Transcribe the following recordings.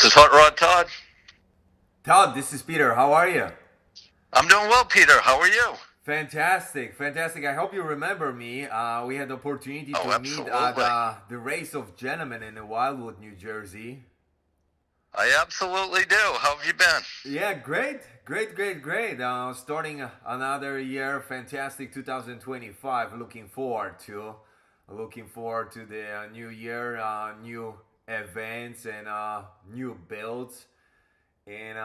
is Hot Rod Todd. Todd, this is Peter. How are you? I'm doing well, Peter. How are you? Fantastic, fantastic. I hope you remember me. We had the opportunity Oh, to meet at absolutely. the Race of Gentlemen in Wildwood, New Jersey. I absolutely do. How have you been? Yeah, great, great, great, great. Starting another year, fantastic 2025. Looking forward to the new year, new events and new builds, and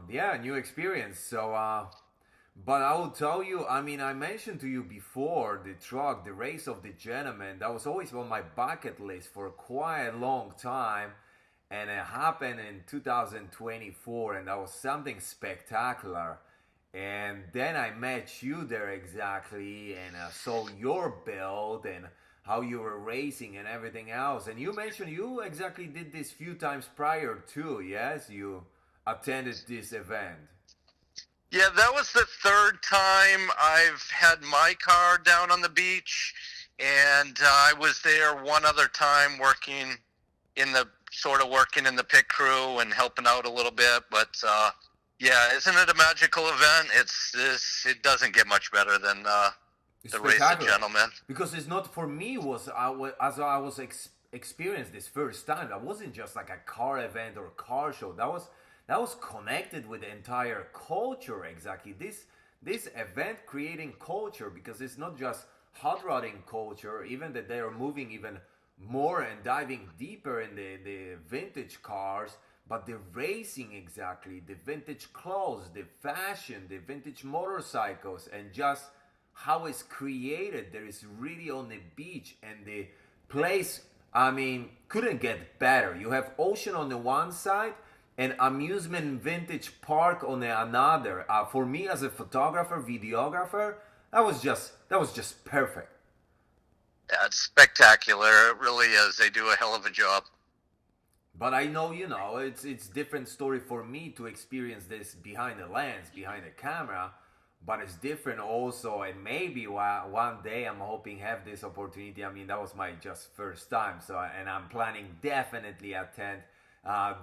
yeah, new experience. But I will tell you, I mean, I mentioned to you before the truck, the race of the gentleman, that was always on my bucket list for quite a long time. And it happened in 2024, and that was something spectacular. And then I met you there exactly, and saw your build and how you were racing and everything else. And you mentioned you exactly did this few times prior too, yes? You attended this event. Yeah, that was the third time I've had my car down on the beach, and I was there one other time working in the working in the pit crew and helping out a little bit. But yeah, isn't it a magical event? It's this. It doesn't get much better than It's the race of spectacular gentlemen. because it's not for me. Was as I was experienced this first time. That wasn't just like a car event or car show. That was connected with the entire culture. Exactly this event creating culture because it's not just hot rodding culture. Even that they are moving even more and diving deeper in the vintage cars, but the racing exactly, the vintage clothes, the fashion, the vintage motorcycles, and just how it's created. There is really on the beach, and the place, I mean, couldn't get better. You have ocean on the one side and amusement vintage park on the another. For me as a photographer, videographer, that was just perfect. Yeah, it's spectacular. It really is. They do a hell of a job. But I know, it's different story for me to experience this behind the lens, behind the camera. But it's different also, and maybe one day I'm hoping have this opportunity. I mean, that was my just first time, so and I'm planning definitely attend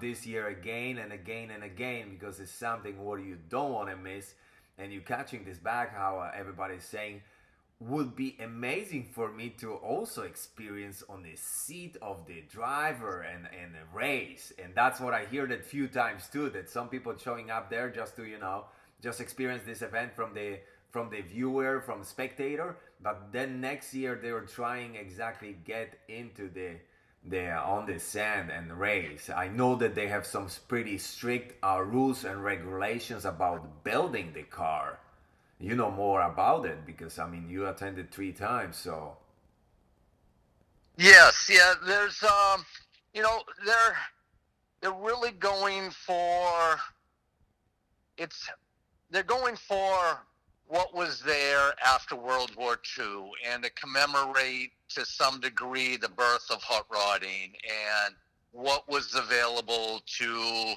this year again and again and again because it's something what you don't want to miss. And you catching this back, how everybody's saying would be amazing for me to also experience on the seat of the driver and the race. And that's what I hear that few times too, that some people showing up there just to just experience this event from the viewer, from spectator, but then next year they were trying exactly get into the on the sand and race. I know that they have some pretty strict rules and regulations about building the car. You know more about it because I mean you attended three times, so Yes, yeah. There's you know, they're really going for it's they're going for what was there after World War II and to commemorate to some degree the birth of hot rodding and what was available to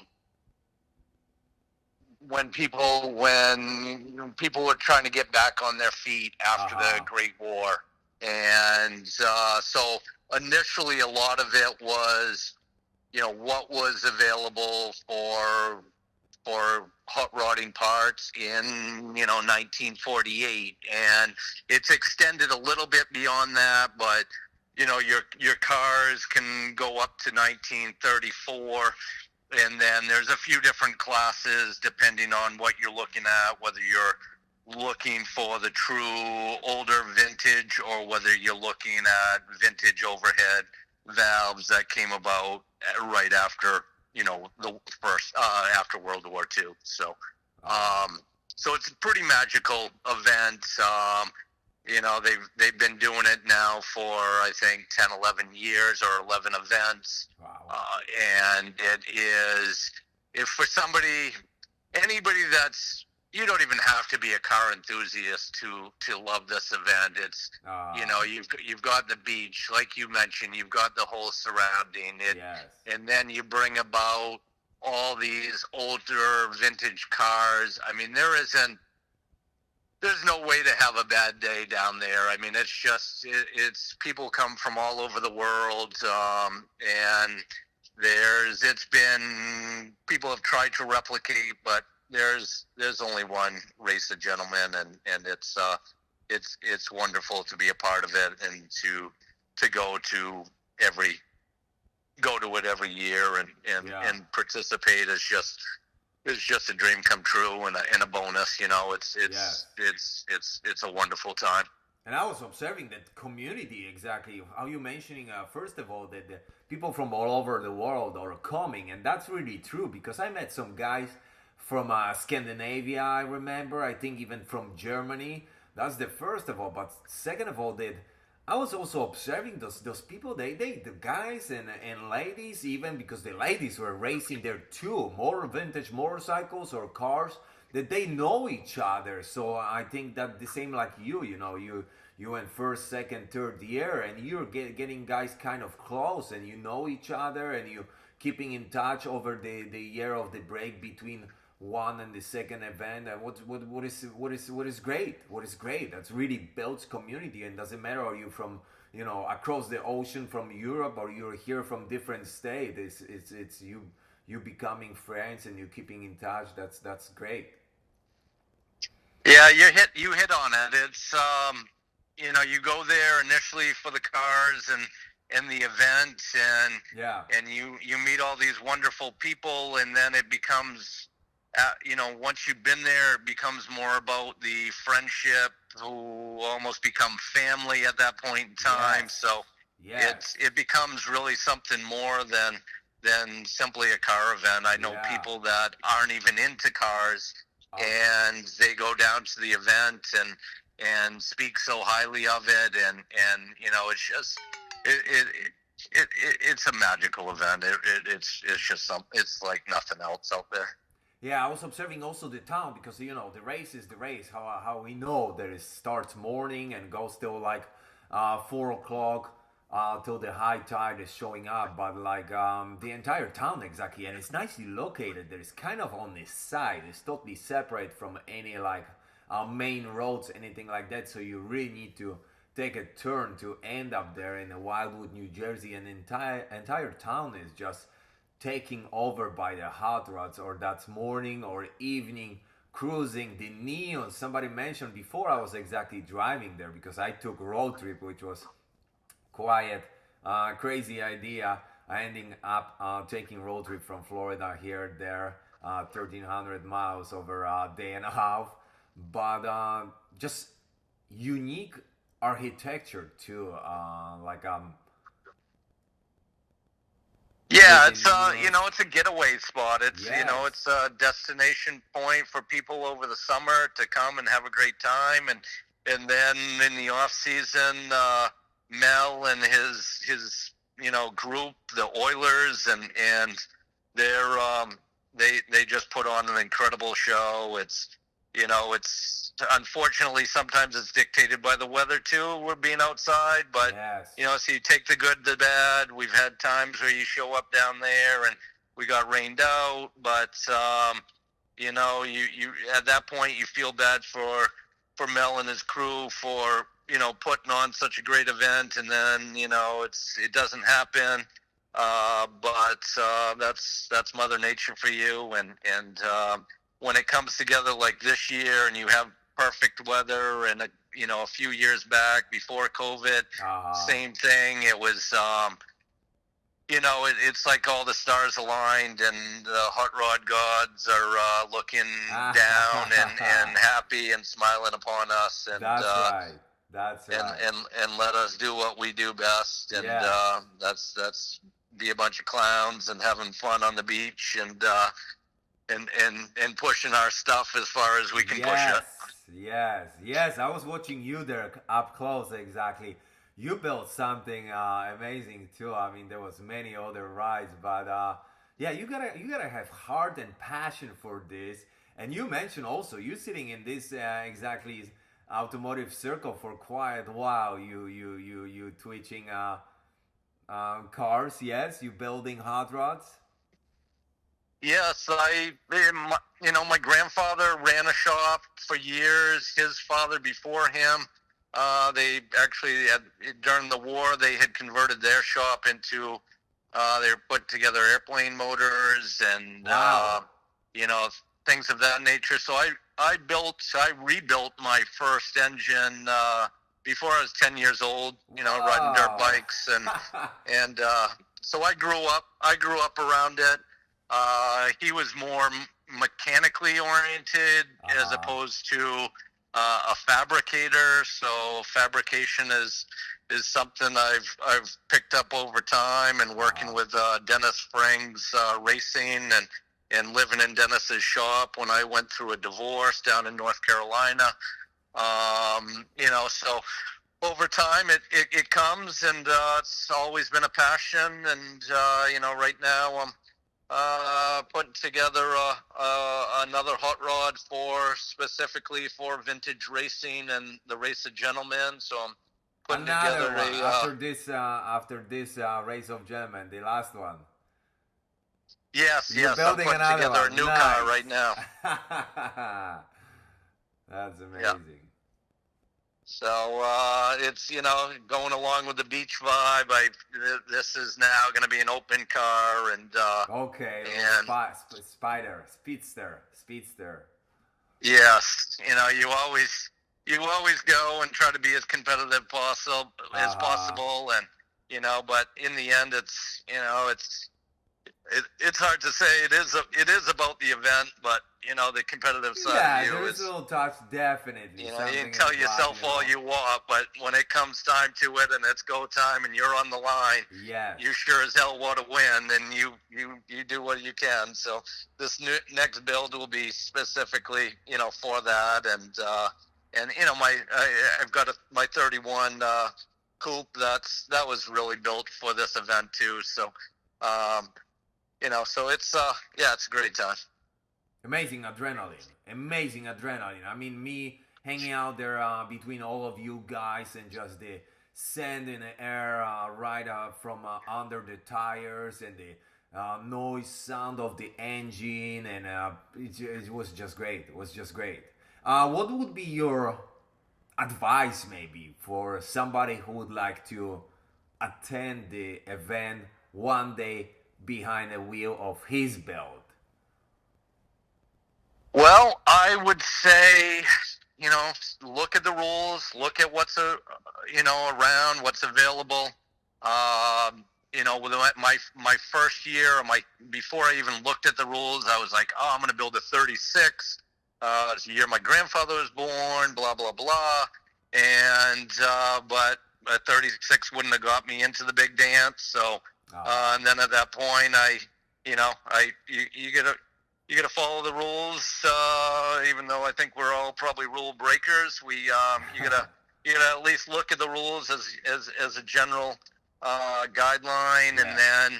when people were trying to get back on their feet after the uh-huh. Great War. And so initially a lot of it was what was available for hot rodding parts in 1948, and it's extended a little bit beyond that, but your cars can go up to 1934, and then there's a few different classes depending on what you're looking at, whether you're looking for the true older vintage or whether you're looking at vintage overhead valves that came about right after the first after World War II. uh Um, so it's a pretty magical event. They've been doing it now for I think 10, 11 years or 11 events, wow. uh, and it is if for anybody that's you don't even have to be a car enthusiast to love this event. It's uh you've got the beach, like you mentioned, you've got the whole surrounding it, yes. and then you bring about all these older vintage cars. I mean, there's no way to have a bad day down there. I mean, it's people come from all over the world, and It's been, people have tried to replicate, but there's only one race of gentlemen, and it's wonderful to be a part of it, and to every go to it every year, Yeah. and participate is just a dream come true, and a bonus. Yes. It's a wonderful time. And I was observing that community exactly how you mentioning first of all that the people from all over the world are coming, and that's really true because I met some guys from Scandinavia. I remember, I think even from Germany. That's the first of all, but second of all, that I was also observing those people. They the guys and ladies, even because the ladies were racing there too, more vintage motorcycles or cars, that they know each other. So I think that the same like you know, you went first, second, third year, and you're getting guys kind of close, and you know each other, and you keeping in touch over the year of the break between one and the second event. And what is great? What is great? That's really builds community, and doesn't matter are you from across the ocean from Europe or you're here from different state. It's you becoming friends and you keeping in touch. That's great. Yeah, you hit on it. It's you go there initially for the cars and the event, Yeah. and you meet all these wonderful people, and then it becomes once you've been there, it becomes more about the friendship, who almost become family at that point in time. Yes. So Yes. it becomes really something more than simply a car event. I know Yeah. people that aren't even into cars, Oh, and they go down to the event and speak so highly of it, and it's just it's a magical event. It's just it's like nothing else out there. yeah, I was observing also the town because the race is the race. How we know that it starts morning and goes till like 4 o'clock till the high tide is showing up. But like the entire town exactly, and it's nicely located. There is kind of on this side. It's totally separate from any like main roads, anything like that. So you really need to take a turn to end up there in Wildwood, New Jersey, and entire town is just taking over by the hot rods, or that's morning or evening cruising the neon. Somebody mentioned before I was exactly driving there because I took road trip, which was quiet, crazy idea. I ending up taking road trip from Florida here there, 1,300 miles over a day and a half, but just unique architecture too, like Yeah, with the it's neons. it's a getaway spot. Yes. It's a destination point for people over the summer to come and have a great time, and then in the off season, Mel and his group, the Oilers, and they're they just put on an incredible show. It's unfortunately sometimes it's dictated by the weather too. We're being outside, but Yes. so you take the good, the bad. We've had times where you show up down there and we got rained out, but you at that point you feel bad for Mel and his crew for putting on such a great event, and then it doesn't happen. But that's Mother Nature for you, and when it comes together like this year, and you have perfect weather, and a few years back before COVID, Uh-huh. same thing. It was it's like all the stars aligned, and the hot rod gods are looking down and happy and smiling upon us, That's right. That's and right. and and let us do what we do best, and Yes. that's be a bunch of clowns and having fun on the beach, and pushing our stuff as far as we can push Yes. it. Yes. Yes. I was watching you there up close exactly. You built something amazing too. I mean, there was many other rides, but yeah, you gotta have heart and passion for this. And you mentioned also you sitting in this exactly automotive circle for quite a while. You twitching cars. Yes, you building hot rods. Yes, my grandfather ran a shop for years. His father before him, they actually had, during the war, they had converted their shop into They put together airplane motors and Wow. you know, things of that nature. So I rebuilt my first engine before I was 10 years old. You know, riding dirt Wow. bikes and so I grew up around it. He was more mechanically oriented as Uh-huh. opposed to a fabricator. So fabrication is something I've picked up over time, and working Uh-huh. with Dennis Springs Racing and living in Dennis's shop when I went through a divorce down in North Carolina. You know, so over time it comes, and it's always been a passion. And you know, right now I'm putting together another hot rod for specifically for vintage racing and the race of gentlemen. So I'm putting Another together one after this race of gentlemen, the last one. You're yes, I'm building putting another together a one. new car Nice. right now. That's Yeah. amazing. So it's, you know, going along with the beach vibe. This is now going to be an open car, Okay, and speedster. yes, you know, you always go and try to be as competitive as Uh-huh. possible, and you know, but in the end, it's, you know, it's hard to say. It is about the event, but you know, the competitive side of Yeah, you there is a is, little touch, definitely you know, you can something in the tell blood, yourself all you want, but when it comes time to it and it's go time and you're on the line, Yes. you sure as hell want to win, and you do what you can. So this next build will be specifically, you know, for that. And you know, I've got my 31 coupe that was really built for this event too. So um, you know, so it's yeah, it's a great time. Amazing adrenaline. Amazing adrenaline. I mean, me hanging out there between all of you guys and just the sand in the air right from under the tires and the noise sound of the engine, and it was just great. It was just great. What would be your advice maybe for somebody who would like to attend the event one day behind the wheel of his build? Well, I would say, you know, look at the rules, look at what's you know, around, what's available. You know, with my first year, my before I even looked at the rules, I was like, oh, I'm going to build a 36. It's the year my grandfather was born, blah blah blah, and but a 36 wouldn't have got me into the big dance. So, Uh, and then at that point, you know, you get a you got to follow the rules. Even though I think we're all probably rule breakers, you gotta at least look at the rules as a general guideline, and yeah. then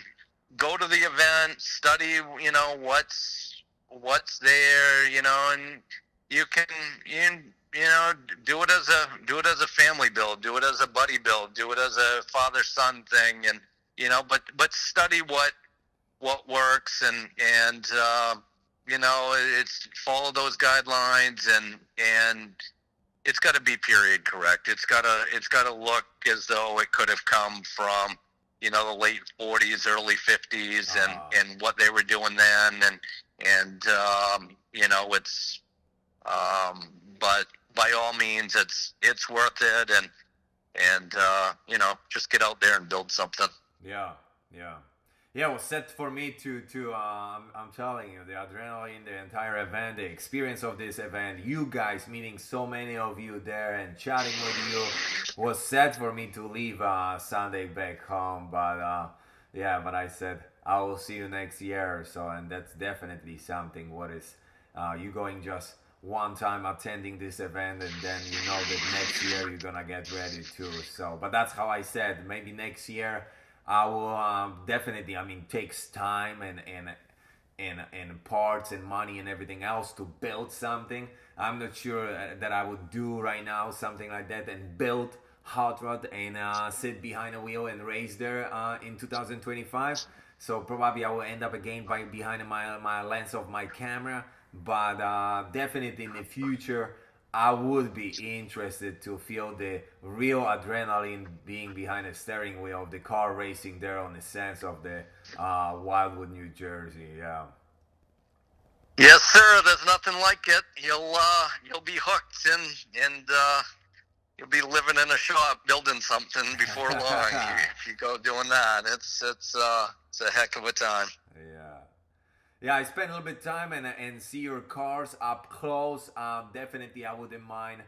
go to the event, study. You know what's there. You know, and you can you know do it as a family build, do it as a buddy build, do it as a father son thing, and you know, but study what works, and you know, it's follow those guidelines, and it's got to be period correct. It's got to look as though it could have come from, you know, the late 40s, early 50s, Uh, and what they were doing then, and you know, it's but by all means, it's worth it, and you know, just get out there and build something. yeah, yeah. Yeah, it was set for me I'm telling you, the adrenaline, the entire event, the experience of this event, you guys, meeting so many of you there and chatting with you, was set for me to leave Sunday back home. But yeah, but I said, I will see you next year. So, and that's definitely something. What is, you going just one time attending this event, and then you know that next year you're gonna get ready too. So, but that's how I said, maybe next year I will definitely. I mean, takes time and parts and money and everything else to build something. I'm not sure that I would do right now something like that and build Hot Rod and sit behind a wheel and race there in 2025. So probably I will end up again behind my lens of my camera. But definitely in the future, I would be interested to feel the real adrenaline being behind the steering wheel of the car racing there on the sands of the Wildwood, New Jersey. Yeah. Yes, sir. There's nothing like it. You'll be hooked, and you'll be living in a shop building something before long. If you go doing that, it's a heck of a time. Yeah. Yeah, I spent a little bit of time and see your cars up close. Definitely, I wouldn't mind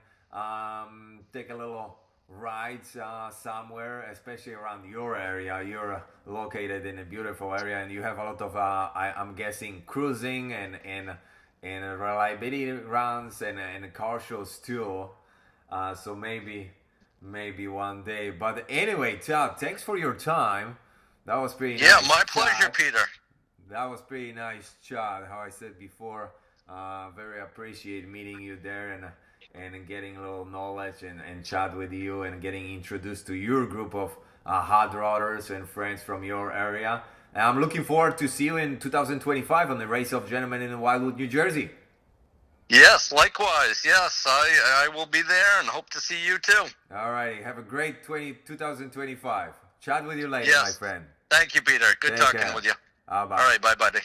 take a little rides somewhere, especially around your area. You're located in a beautiful area, and you have a lot of I'm guessing cruising and reliability runs and car shows too. So maybe one day. But anyway, Todd, thanks for your time. That was pretty Yeah, nice. my pleasure, Chat. Peter. That was pretty nice chat. How I said before, very appreciate meeting you there and getting a little knowledge and chat with you and getting introduced to your group of hot rodders and friends from your area. And I'm looking forward to see you in 2025 on the Race of Gentlemen in Wildwood, New Jersey. Yes, likewise. Yes, I will be there and hope to see you too. All right. Have a great 2025. Chat with you later, my Yes. friend. Thank you, Peter. Good Take talking care. with you. Bye. All right, bye, buddy.